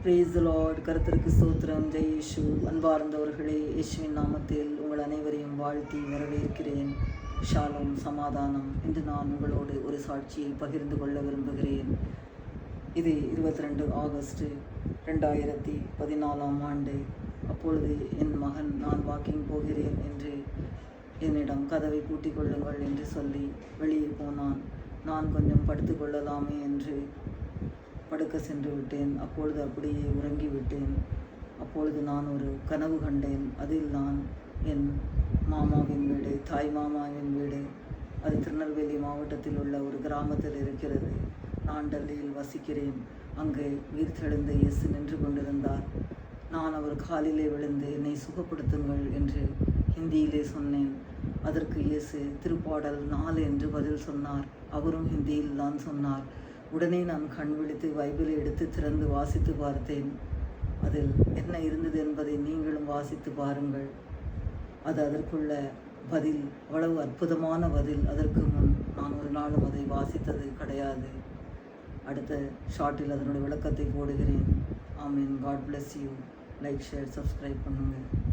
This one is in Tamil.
Praise the Lord. கர்த்தருக்கு ஸ்தோத்திரம். ஜெய் இயேசு. அன்பார்ந்தவர்களே, இயேசுவின் நாமத்தில் உங்கள் அனைவரையும் வாழ்த்தி வரவேற்கிறேன். ஷாሎም, சமாதானம். இன்று நான் உங்களோடு ஒரு சாட்சியை பகிர்ந்து கொள்ள விரும்புகிறேன். இது 22 ஆகஸ்ட் 2014 ஆண்டு. அப்பொழுது என் மகன் நான் வாக்கிங் போகிறேன் என்று என்னிடம் கதவை பூட்டிக் கொள்ளுங்கள் என்று சொல்லி வெளியே போனான். நான் கொஞ்சம் படுத்து கொள்ளலாமே என்று படுக்க சென்று விட்டேன். அப்பொழுது அப்படியே உறங்கிவிட்டேன். அப்பொழுது நான் ஒரு கனவு கண்டேன். அதில் நான் என் மாமாவின் வீடு, தாய் மாமாவின் வீடு, அது திருநெல்வேலி மாவட்டத்தில் உள்ள ஒரு கிராமத்தில் இருக்கிறது. நான் டெல்லியில் வசிக்கிறேன். அங்கே உயிர்த்தெழுந்த இயேசு நின்று கொண்டிருந்தார். நான் அவர் காலிலே விழுந்து என்னை சுகப்படுத்துங்கள் என்று ஹிந்தியிலே சொன்னேன். அதற்கு இயேசு திருப்பாடல் 4 என்று பதில் சொன்னார். அவரும் ஹிந்தியில் தான் சொன்னார். உடனே நான் கண் விழித்து பைபிளை எடுத்து திறந்து வாசித்து பார்த்தேன். அதில் என்ன இருந்தது என்பதை நீங்களும் வாசித்து பாருங்கள். அது அதற்குள்ள பதில், அவ்வளவு அற்புதமான பதில். அதற்கு முன் நான் ஒரு நாளும் அதை வாசித்தது கிடையாது. அடுத்த ஷார்ட்டில் அதனுடைய விளக்கத்தை போடுகிறேன். ஆமீன். God bless you. Like, share, subscribe பண்ணுங்கள்.